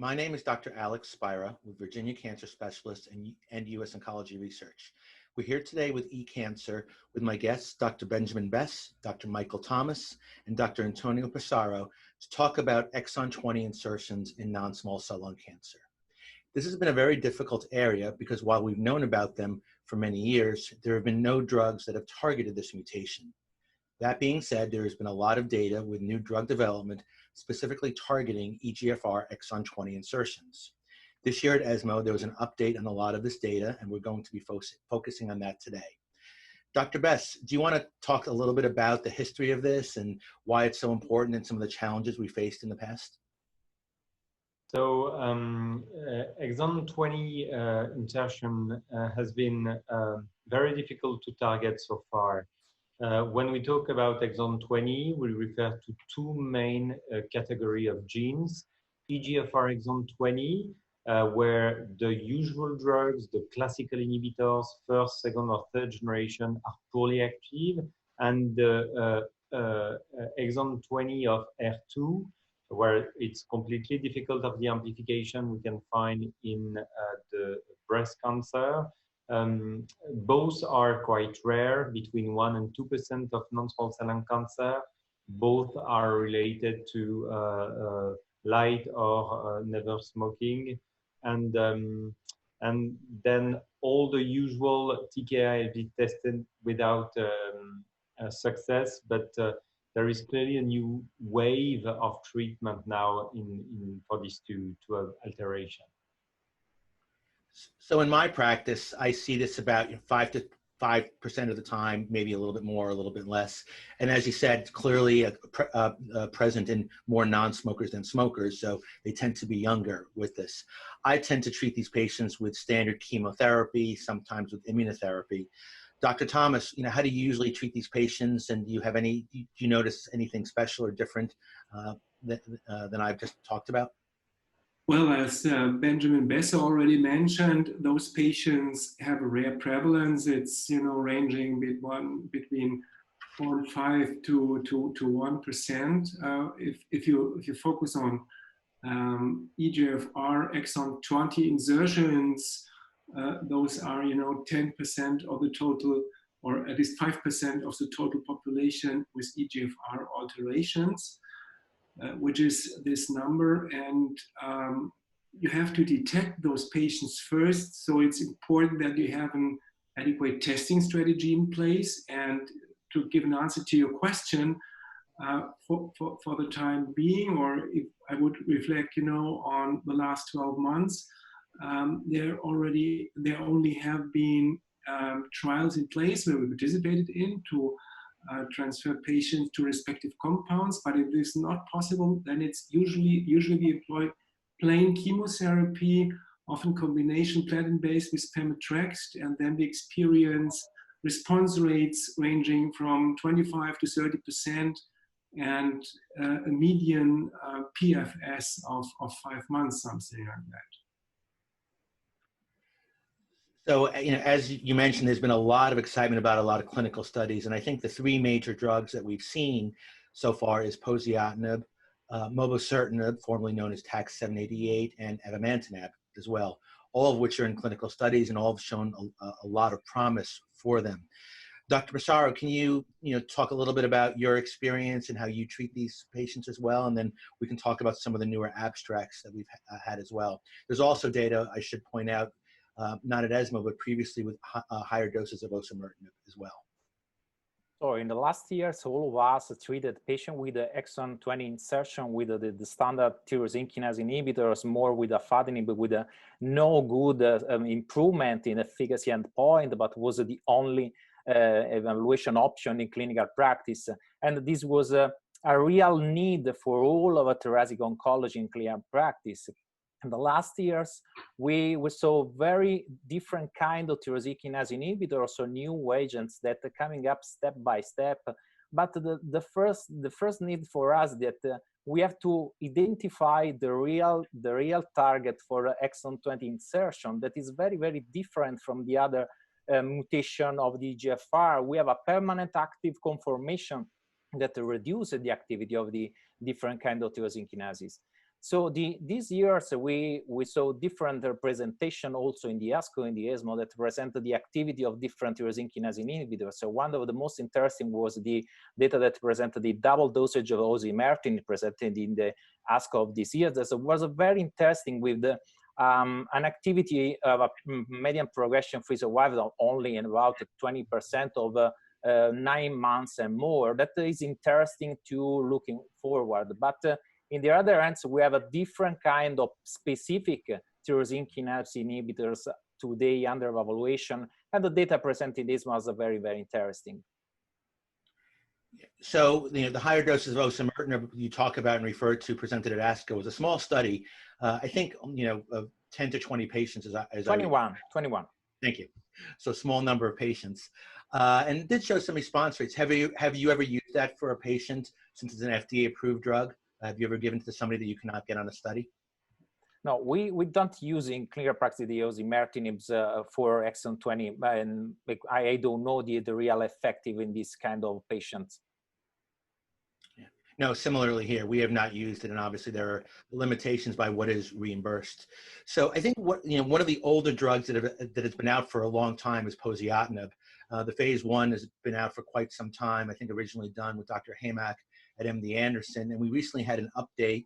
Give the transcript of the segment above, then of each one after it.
My name is Dr. Alex Spira with Virginia Cancer Specialists and U.S. Oncology Research. We're here today with eCancer with my guests, Dr. Benjamin Besse, Dr. Michael Thomas, and Dr. Antonio Passaro to talk about exon 20 insertions in non-small cell lung cancer. This has been a very difficult area because while we've known about them for many years, there have been no drugs that have targeted this mutation. That being said, there has been a lot of data with new drug development specifically targeting EGFR exon 20 insertions. This year at ESMO, there was an update on a lot of this data, and we're going to be focusing on that today. Dr. Besse, do you want to talk a little bit about the history of this and why it's so important and some of the challenges we faced in the past? So exon 20 insertion has been very difficult to target so far. When we talk about exon 20, we refer to two main categories of genes. EGFR exon 20, where the usual drugs, the classical inhibitors, first, second, or third generation, are poorly active, and the exon 20 of HER2, where it's completely difficult of the amplification we can find in the breast cancer. Both are quite rare, between 1 and 2% of non-small cell lung cancer. Both are related to light or never smoking. And then all the usual TKI have been tested without success, but there is clearly a new wave of treatment now for these two alterations. So in my practice, I see this about 5% of the time, maybe a little bit more, a little bit less. And as you said, clearly present in more non-smokers than smokers, so they tend to be younger with this. I tend to treat these patients with standard chemotherapy, sometimes with immunotherapy. Dr. Thomas, how do you usually treat these patients, and do you notice anything special or different than I've just talked about? Well, as Benjamin Besse already mentioned, those patients have a rare prevalence. It's ranging between 0.5 to 1%. If you focus on EGFR exon 20 insertions, those are 10% of the total, or at least 5% of the total population with EGFR alterations. Which is this number, and you have to detect those patients first. So it's important that you have an adequate testing strategy in place. And to give an answer to your question, for the time being, or if I would reflect, on the last 12 months, there only have been trials in place where we participated in to transfer patients to respective compounds, but if this is not possible, then it's usually we employ plain chemotherapy, often combination platinum-based with pemetrexed, and then we experience response rates ranging from 25 to 30%, and a median PFS of 5 months, something like that. So, as you mentioned, there's been a lot of excitement about a lot of clinical studies, and I think the three major drugs that we've seen so far is poziotinib, mobocertinib, formerly known as TAX-788, and amivantamab as well, all of which are in clinical studies and all have shown a lot of promise for them. Dr. Passaro, can you talk a little bit about your experience and how you treat these patients as well, and then we can talk about some of the newer abstracts that we've had as well. There's also data, I should point out, not at ESMO, but previously with higher doses of osimertinib as well. So in the last years, all of us treated patients with the exon 20 insertion with the standard tyrosine kinase inhibitors, more with afatinib, with no good improvement in efficacy endpoint, but was the only evaluation option in clinical practice. And this was a real need for all of thoracic oncology in clinical practice. In the last years, we saw very different kind of tyrosine kinase inhibitors, so new agents that are coming up step by step. But the first need for us that we have to identify the real target for exon 20 insertion that is very, very different from the other mutation of the EGFR. We have a permanent active conformation that reduces the activity of the different kind of tyrosine kinases. So these years we saw different representation also in the ASCO and the ESMO that presented the activity of different tyrosine kinase inhibitors. So one of the most interesting was the data that presented the double dosage of osimertinib presented in the ASCO of this year. So it was very interesting with the an activity of a median progression-free survival only in about 20% of 9 months and more. That is interesting to looking forward. But in the other hand, we have a different kind of specific tyrosine kinase inhibitors today under evaluation, and the data presented this was very, very interesting. So, the higher doses of osimertinib you talk about and referred to presented at ASCO was a small study. I think, of 10 to 20 patients. 21. Thank you. So small number of patients. And it did show some response rates. Have you ever used that for a patient since it's an FDA-approved drug? Have you ever given it to somebody that you cannot get on a study? No, we don't use in clinical practice the osimertinibs for exon 20, and I don't know the real effective in this kind of patients. Yeah. No, similarly here, we have not used it, and obviously there are limitations by what is reimbursed. So I think one of the older drugs that has been out for a long time is poziotinib. The phase 1 has been out for quite some time. I think originally done with Dr. Hamack at MD Anderson, and we recently had an update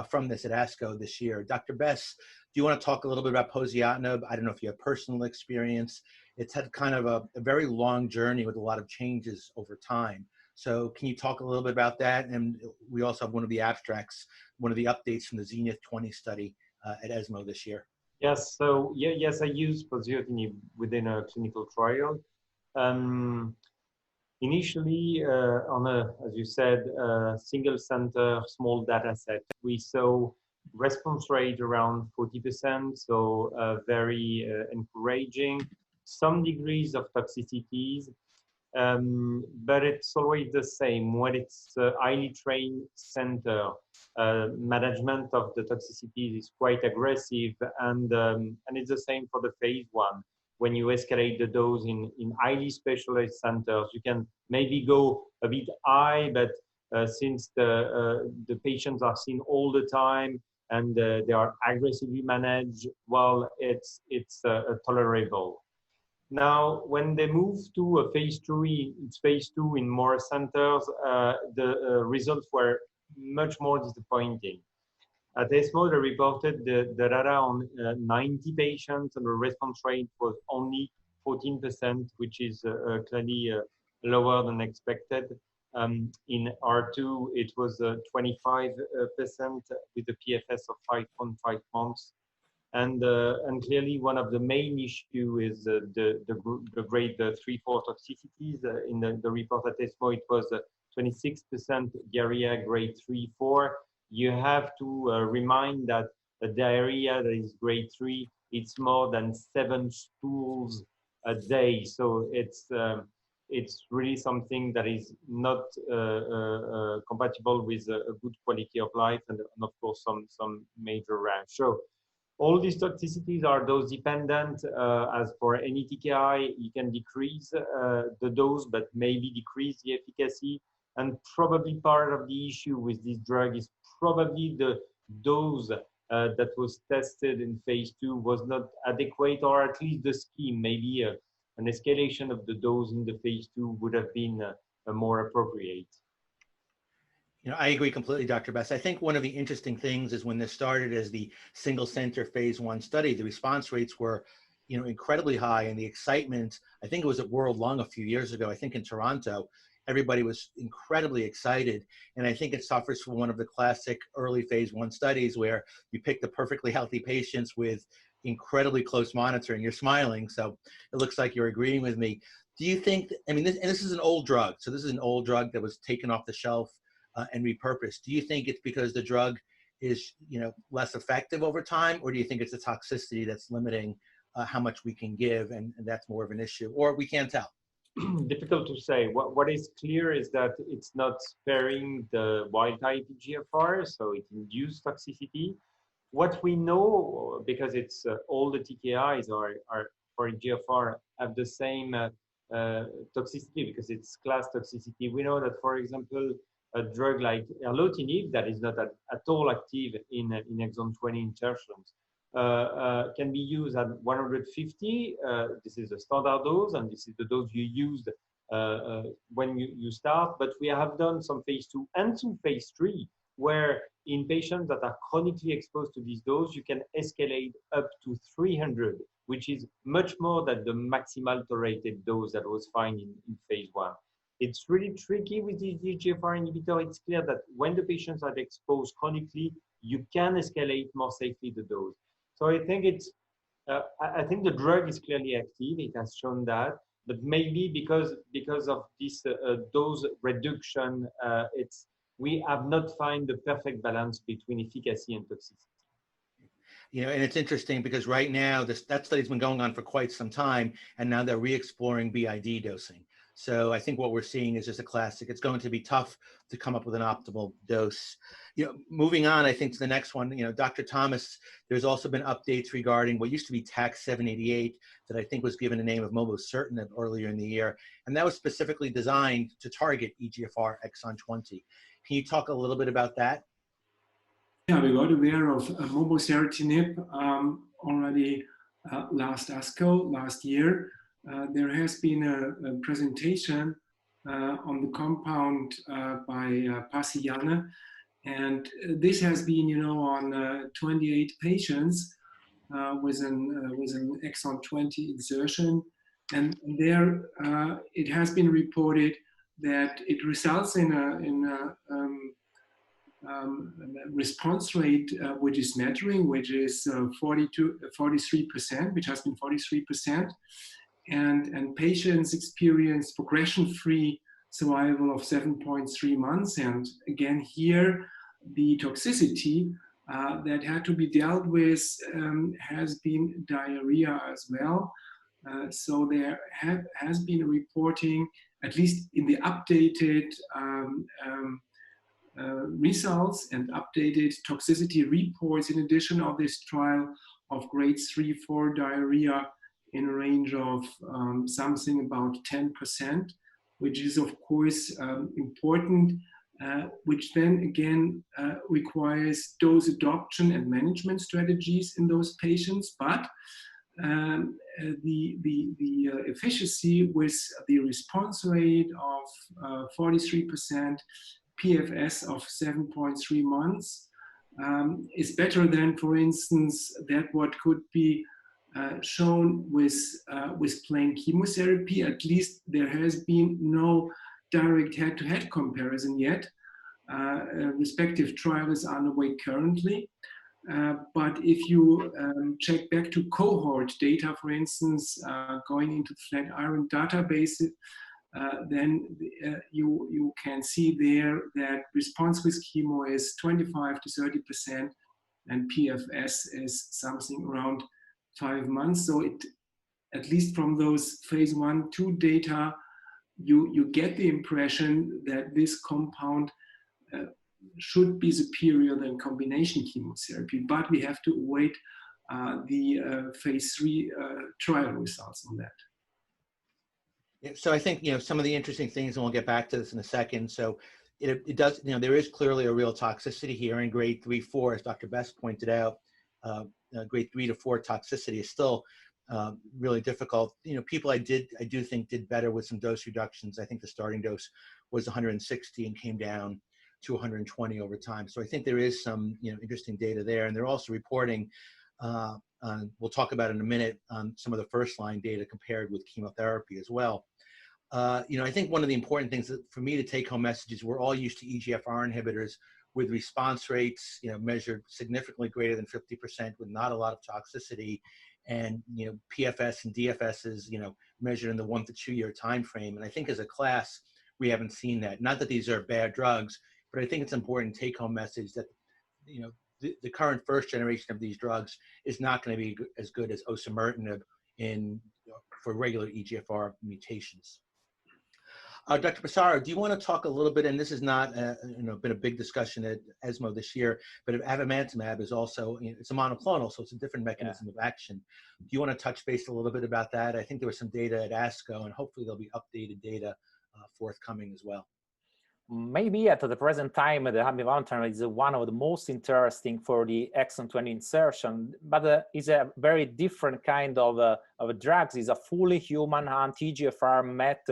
from this at ASCO this year. Dr. Besse, do you want to talk a little bit about poziotinib? I don't know if you have personal experience. It's had kind of a very long journey with a lot of changes over time. So can you talk a little bit about that? And we also have one of the abstracts, one of the updates from the Zenith 20 study at ESMO this year. Yes, so yes, I used poziotinib within a clinical trial. Initially, on a, as you said, single center, small data set, we saw response rate around 40%, so very encouraging. Some degrees of toxicities, but it's always the same. When it's a highly trained center, management of the toxicities is quite aggressive, and it's the same for the phase 1. When you escalate the dose in highly specialized centers, you can maybe go a bit high, but since the patients are seen all the time and they are aggressively managed, well, it's tolerable. Now, when they move to a phase 2 in more centers, the results were much more disappointing. At ESMO, they reported the data on 90 patients, and the response rate was only 14%, which is clearly lower than expected. In R2, it was 25% with a PFS of 5.5 months. And clearly, one of the main issues is the grade 3/4 toxicities. In the report at ESMO, it was 26% diarrhea grade 3/4. You have to remind that the diarrhea that is grade 3, it's more than 7 stools a day. So it's really something that is not compatible with a good quality of life, and of course some major rash. So all these toxicities are dose dependent. As for any TKI, you can decrease the dose, but maybe decrease the efficacy. And probably part of the issue with this drug is probably the dose that was tested in phase 2 was not adequate, or at least the scheme. Maybe an escalation of the dose in the phase 2 would have been more appropriate. I agree completely, Dr. Besse. I think one of the interesting things is when this started as the single center phase 1 study, the response rates were, incredibly high, and the excitement, I think it was at World Lung a few years ago, I think in Toronto, everybody was incredibly excited. And I think it suffers from one of the classic early phase 1 studies where you pick the perfectly healthy patients with incredibly close monitoring. You're smiling, so it looks like you're agreeing with me. Do you think, this is an old drug. So this is an old drug that was taken off the shelf and repurposed. Do you think it's because the drug is, less effective over time, or do you think it's the toxicity that's limiting how much we can give, and that's more of an issue, or we can't tell? Difficult to say. What is clear is that it's not sparing the wild type EGFR, so it induced toxicity. What we know, because it's all the TKIs are for EGFR have the same toxicity because it's class toxicity. We know that, for example, a drug like erlotinib that is not at all active in exon 20 insertions can be used at 150. This is the standard dose, and this is the dose you used when you start. But we have done some phase 2 and some phase 3, where in patients that are chronically exposed to this dose, you can escalate up to 300, which is much more than the maximal tolerated dose that was found in phase 1. It's really tricky with the EGFR inhibitor. It's clear that when the patients are exposed chronically, you can escalate more safely the dose. So I think I think the drug is clearly active. It has shown that, but maybe because of this dose reduction, we have not found the perfect balance between efficacy and toxicity. You know, and it's interesting because right now that study's been going on for quite some time, and now they're re-exploring BID dosing. So I think what we're seeing is just a classic. It's going to be tough to come up with an optimal dose. You know, moving on, I think to the next one, you know, Dr. Thomas, there's also been updates regarding what used to be TAC-788 that I think was given the name of mobocertinib earlier in the year. And that was specifically designed to target EGFR exon 20. Can you talk a little bit about that? Yeah, we got aware of mobocertinib already last ASCO, last year. There has been a presentation on the compound by Passaro, and this has been, you know, on 28 patients with an exon 20 insertion, and there it has been reported that it results in a response rate which is mattering, which is 43%, which has been 43%. And patients experience progression-free survival of 7.3 months. And again, here, the toxicity that had to be dealt with has been diarrhea as well. So there has been a reporting, at least in the updated results and updated toxicity reports in addition of this trial, of grades 3-4 diarrhea in a range of something about 10%, which is of course important, which then again requires dose adoption and management strategies in those patients. But the efficacy with the response rate of 43%, PFS of 7.3 months is better than, for instance, that what could be shown with plain chemotherapy. At least there has been no direct head-to-head comparison yet. Respective trial is underway currently. But if you check back to cohort data, for instance, going into the Flatiron database, then you can see there that response with chemo is 25 to 30%, and PFS is something around 5 months. So it, at least from those phase 1-2 data, you get the impression that this compound should be superior than combination chemotherapy, but we have to await the phase 3 trial results on that. Yeah, so I think, you know, some of the interesting things, and we'll get back to this in a second. So it does, you know, there is clearly a real toxicity here in grade 3-4, as Dr. Besse pointed out. Grade 3 to 4 toxicity is still really difficult. You know, people I do think did better with some dose reductions. I think the starting dose was 160 and came down to 120 over time. So I think there is some, you know, interesting data there. And they're also reporting, we'll talk about in a minute, some of the first line data compared with chemotherapy as well. You know, I think one of the important things that for me to take home messages, we're all used to EGFR inhibitors with response rates, you know, measured significantly greater than 50% with not a lot of toxicity, and, you know, PFS and DFS is, you know, measured in the 1 to 2 year time frame. And I think as a class, we haven't seen that. Not that these are bad drugs, but I think it's important to take home message that, you know, the current first generation of these drugs is not going to be as good as osimertinib for regular EGFR mutations. Dr. Passaro, do you want to talk a little bit, and this is not you know, been a big discussion at ESMO this year, but amivantamab is also, you know, it's a monoclonal, so it's a different mechanism of action. Do you want to touch base a little bit about that? I think there was some data at ASCO, and hopefully there'll be updated data forthcoming as well. maybe at the present time, the amivantamab is one of the most interesting for the exon 20 insertion, but it's a very different kind of drugs. It's a fully human anti-EGFR MET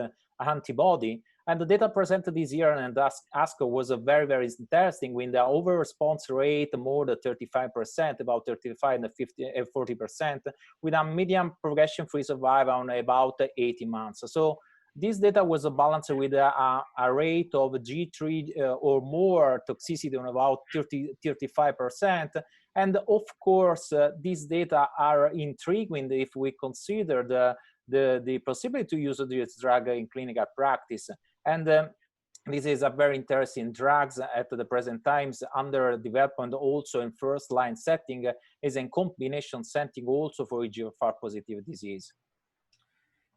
antibody. And the data presented this year and ASCO was a very, very interesting with the over response rate more than 35%, about 35 and 40%, with a median progression-free survival on about 80 months. So this data was balanced with a rate of G3 or more toxicity on about 35%. And of course, these data are intriguing if we consider the possibility to use this drug in clinical practice. And this is a very interesting drugs at the present times under development also in first line setting is in combination setting also for EGFR positive disease.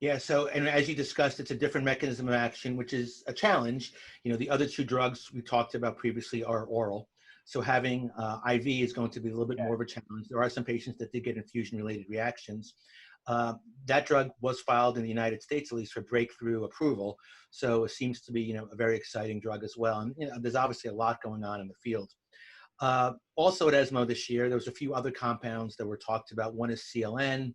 Yeah, so, and as you discussed, it's a different mechanism of action, which is a challenge. You know, the other two drugs we talked about previously are oral. So having IV is going to be a little bit more of a challenge. There are some patients that did get infusion-related reactions. That drug was filed in the United States, at least for breakthrough approval. So it seems to be, you know, a very exciting drug as well. And, you know, there's obviously a lot going on in the field. Also at ESMO this year, there was a few other compounds that were talked about. One is CLN.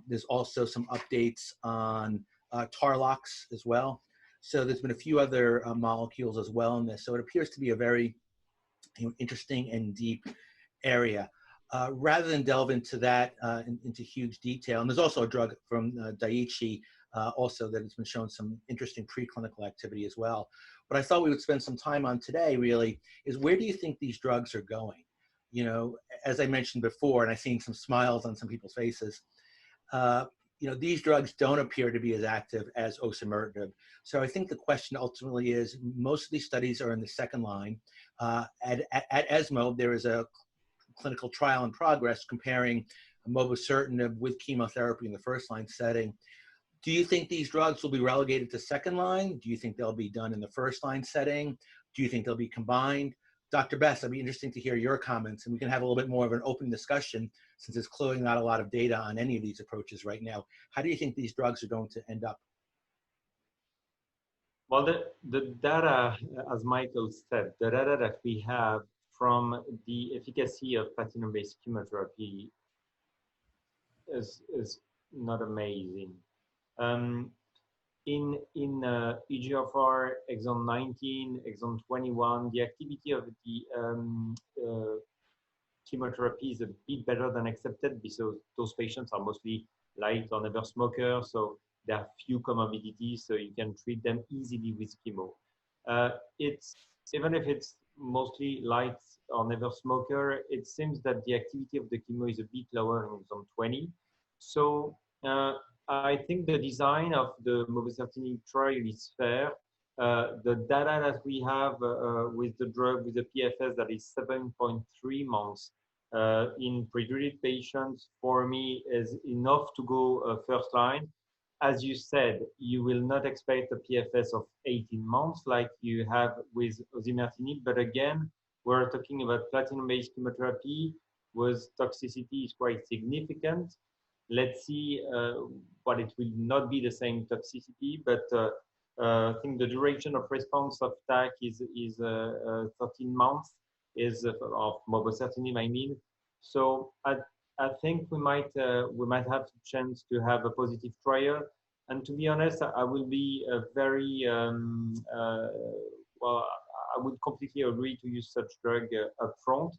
There's also some updates on Tarlox as well. So there's been a few other molecules as well in this. So it appears to be a very interesting and deep area. Rather than delve into that into huge detail, and there's also a drug from Daiichi also that has been shown some interesting preclinical activity as well. What I thought we would spend some time on today really is where do you think these drugs are going? You know, as I mentioned before, and I've seen some smiles on some people's faces, you know, these drugs don't appear to be as active as osimertinib. So I think the question ultimately is, most of these studies are in the second line. At ESMO, there is a clinical trial in progress comparing mobocertinib with chemotherapy in the first line setting. Do you think these drugs will be relegated to second line? Do you think they'll be done in the first line setting? Do you think they'll be combined? Dr. Besse, it'd be interesting to hear your comments, and we can have a little bit more of an open discussion since there's clearly not a lot of data on any of these approaches right now. How do you think these drugs are going to end up? Well, the data, as Michael said, the data that we have from the efficacy of platinum-based chemotherapy is not amazing. In EGFR exon 19, exon 21, the activity of the chemotherapy is a bit better than accepted because those patients are mostly light or never smokers, so there are few comorbidities, so you can treat them easily with chemo. Even if it's mostly light or never smoker, it seems that the activity of the chemo is a bit lower in exon 20. So I think the design of the mobocertinib trial is fair. The data that we have with the drug, with the PFS that is 7.3 months in pre-treated patients, for me is enough to go first line. As you said, you will not expect a PFS of 18 months like you have with osimertinib, but again, we're talking about platinum-based chemotherapy with toxicity is quite significant. Let's see, but it will not be the same toxicity, but I think the duration of response of TAC is 13 months, of mobocertinib, I mean. So I think we might have the chance to have a positive trial. And to be honest, I will be very, well, I would completely agree to use such drug upfront.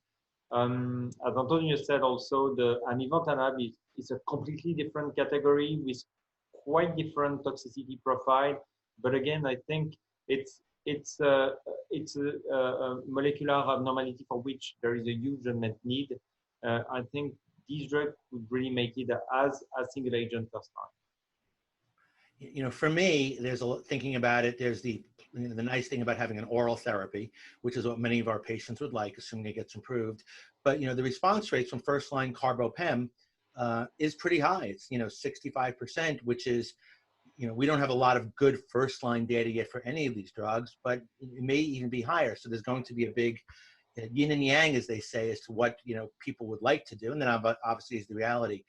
As Antonio said also, the amivantamab is a completely different category with quite different toxicity profile. But again, I think it's a molecular abnormality for which there is a huge unmet need. I think these drugs would really make it as a single agent first line. You know, for me, there's thinking about it, there's the nice thing about having an oral therapy, which is what many of our patients would like, assuming it gets improved. But, you know, the response rates from first line carbo-pem is pretty high. It's, you know, 65%, which is, you know, we don't have a lot of good first line data yet for any of these drugs, but it may even be higher. So there's going to be a big yin and yang, as they say, as to what, you know, people would like to do. And then obviously is the reality.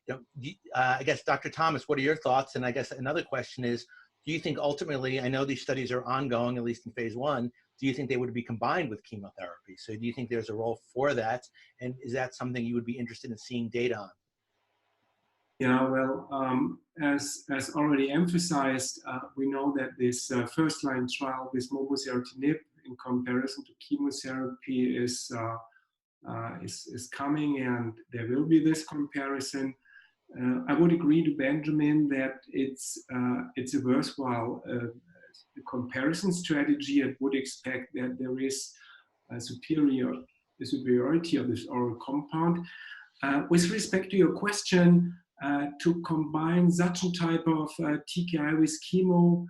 You know, I guess, Dr. Thomas, what are your thoughts? And I guess another question is, Do you think ultimately, I know these studies are ongoing, at least in phase 1, do you think they would be combined with chemotherapy? So do you think there's a role for that? And is that something you would be interested in seeing data on? Yeah, well, as already emphasized, we know that this first-line trial with mobocertinib in comparison to chemotherapy is coming, and there will be this comparison. I would agree to Benjamin that it's a worthwhile comparison strategy. I would expect that there is a superiority of this oral compound. With respect to your question, to combine such a type of TKI with chemo,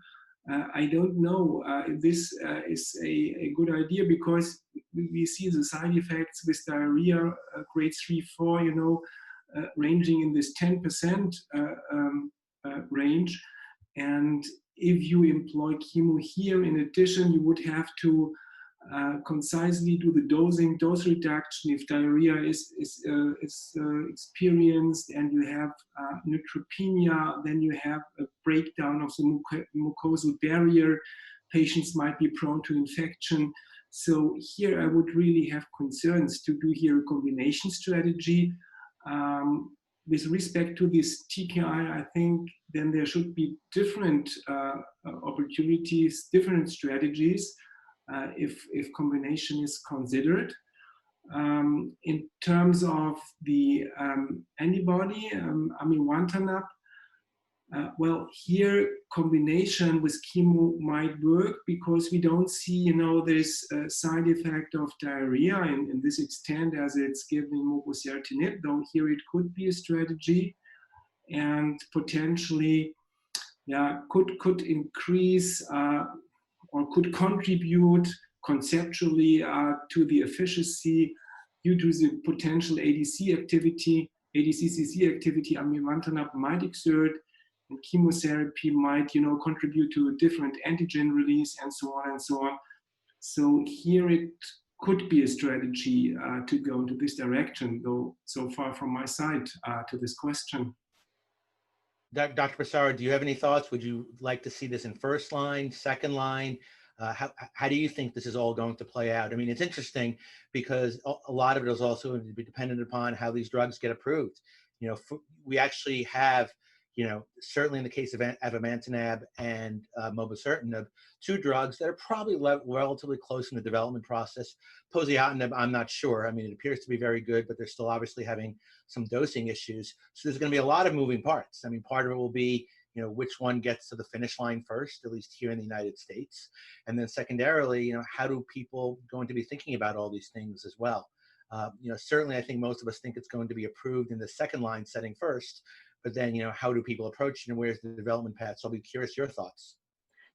I don't know if this is a good idea, because we see the side effects with diarrhea, grade 3-4, you know, ranging in this 10% range. And if you employ chemo here, in addition, you would have to concisely do the dose reduction. If diarrhea is experienced and you have neutropenia, then you have a breakdown of the mucosal barrier. Patients might be prone to infection. So here I would really have concerns to do here a combination strategy. With respect to this TKI, I think then there should be different opportunities, different strategies, if combination is considered. In terms of the antibody, amivantamab, well, here combination with chemo might work, because we don't see, you know, this side effect of diarrhea in this extent as it's given mobocertinib, though here it could be a strategy, and potentially, yeah, could increase or could contribute conceptually to the efficacy due to the potential ADCC activity amivantamab might exert, and chemotherapy might, you know, contribute to a different antigen release, and so on and so on. So here it could be a strategy to go into this direction, though so far from my side to this question. Dr. Passaro, do you have any thoughts? Would you like to see this in first line, second line? How do you think this is all going to play out? I mean, it's interesting because a lot of it is also going to be dependent upon how these drugs get approved. You know, we actually have, you know, certainly in the case of amivantamab and mobocertinib, two drugs that are probably relatively close in the development process. Positionib, I'm not sure. I mean, it appears to be very good, but they're still obviously having some dosing issues. So there's going to be a lot of moving parts. I mean, part of it will be, you know, which one gets to the finish line first, at least here in the United States. And then secondarily, you know, how do people going to be thinking about all these things as well? You know, certainly I think most of us think it's going to be approved in the second line setting first, but then, you know, how do people approach it and where's the development path? So I'll be curious your thoughts.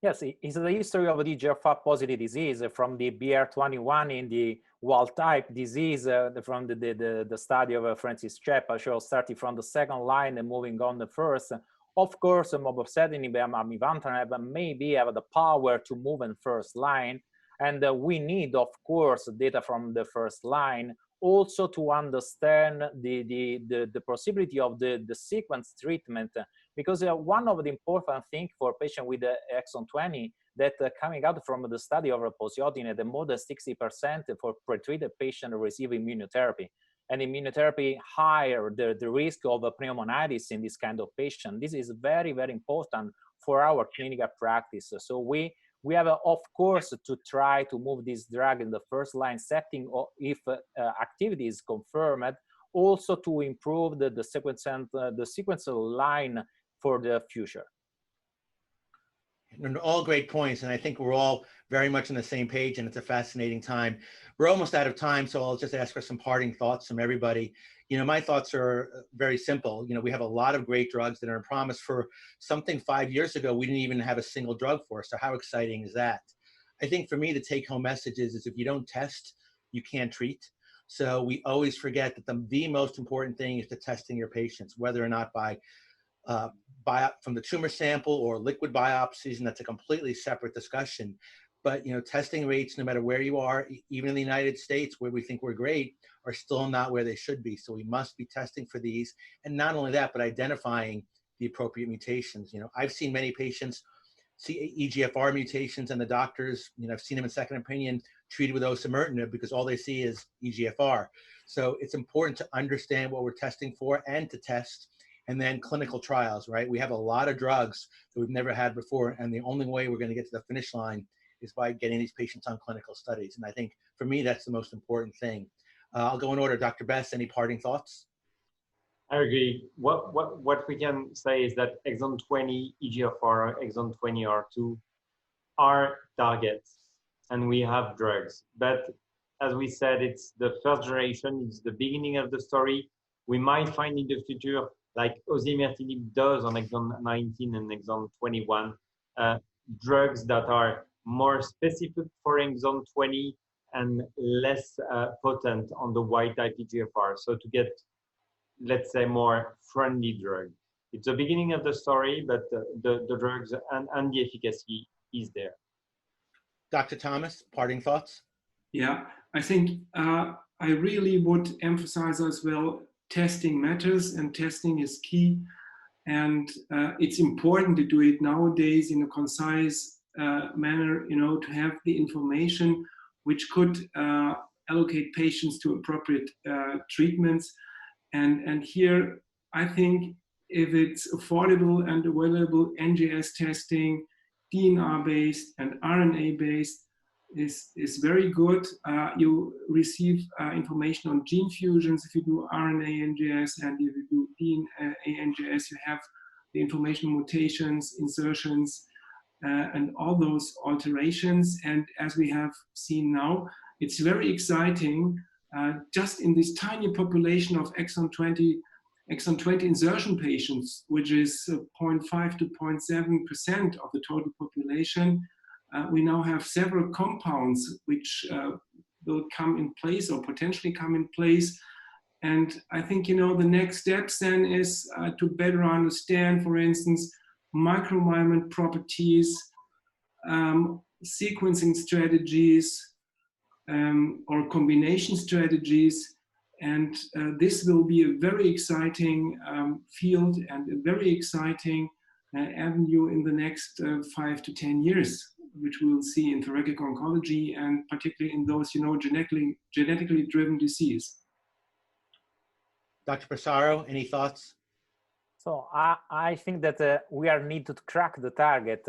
Yes, it's the history of the EGFR positive disease from the BR21 in the wild type disease from the study of Francis Chapa shows starting from the second line and moving on the first. Of course, mobocertinib and amivantamab maybe have the power to move in first line, and we need, of course, data from the first line also to understand the possibility of the sequence treatment, because one of the important things for patients with exon 20 that coming out from the study of positionib, more than 60% for pretreated patients receive immunotherapy. And immunotherapy higher the risk of pneumonitis in this kind of patient. This is very, very important for our clinical practice. So we have, of course, to try to move this drug in the first line setting, or if activity is confirmed, also to improve the sequential line for the future. And all great points, and I think we're all very much on the same page, and it's a fascinating time. We're almost out of time, so I'll just ask for some parting thoughts from everybody. You know, my thoughts are very simple. You know, we have a lot of great drugs that are in promise for something 5 years ago we didn't even have a single drug for, so how exciting is that? I think for me, the take-home message is if you don't test, you can't treat. So we always forget that the most important thing is to testing your patients, whether or not by from the tumor sample or liquid biopsies, and that's a completely separate discussion. But, you know, testing rates, no matter where you are, even in the United States, where we think we're great, are still not where they should be. So we must be testing for these. And not only that, but identifying the appropriate mutations. You know, I've seen many patients see EGFR mutations, and the doctors, I've seen them in second opinion treated with osimertinib because all they see is EGFR. So it's important to understand what we're testing for and to test. And then clinical trials, right? We have a lot of drugs that we've never had before, and the only way we're going to get to the finish line is by getting these patients on clinical studies. And I think for me, that's the most important thing. I'll go in order. Dr. Besse, any parting thoughts? I agree. What we can say is that exon 20 EGFR, exon 20 R2 are targets, and we have drugs. But as we said, it's the first generation, it's the beginning of the story. We might find in the future, like osimertinib does on exon 19 and exon 21, drugs that are more specific for exon 20 and less potent on the wild type EGFR. So to get, let's say, more friendly drug. It's the beginning of the story, but the drugs and the efficacy is there. Dr. Thomas, parting thoughts? Yeah, I think I really would emphasize as well, testing matters and testing is key. And it's important to do it nowadays in a concise manner, to have the information which could allocate patients to appropriate treatments. And here, I think if it's affordable and available, NGS testing, DNR-based and RNA-based is very good. You receive information on gene fusions if you do RNA NGS, and if you do DNA NGS, you have the information on mutations, insertions, and all those alterations. And as we have seen now, it's very exciting. Just in this tiny population of exon 20 insertion patients, which is 0.5 to 0.7% of the total population, we now have several compounds which will come in place or potentially come in place. And I think, the next steps then is to better understand, for instance, microenvironment properties, sequencing strategies, or combination strategies. And this will be a very exciting field and a very exciting avenue in the next 5 to 10 years, which we will see in thoracic oncology and particularly in those, genetically driven disease. Dr. Passaro, any thoughts? So I think that we are need to crack the target.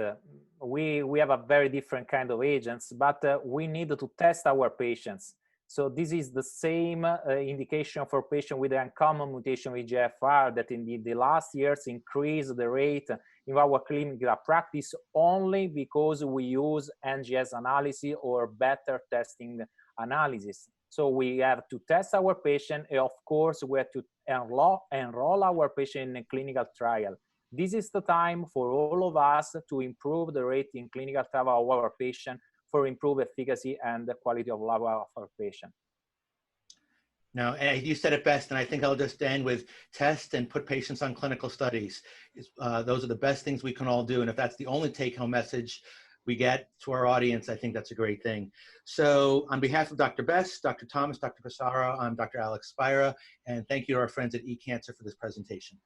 We have a very different kind of agents, but we need to test our patients. So this is the same indication for patients with uncommon mutation EGFR that in the last years increased the rate in our clinical practice only because we use NGS analysis or better testing analysis. So we have to test our patient, and of course we have to enroll our patient in a clinical trial. This is the time for all of us to improve the rate in clinical trial of our patient, for improved efficacy and the quality of life of our patient. Now, you said it best, and I think I'll just end with test and put patients on clinical studies. Those are the best things we can all do, and if that's the only take-home message we get to our audience, I think that's a great thing. So on behalf of Dr. Besse, Dr. Thomas, Dr. Passaro, I'm Dr. Alex Spira, and thank you to our friends at eCancer for this presentation.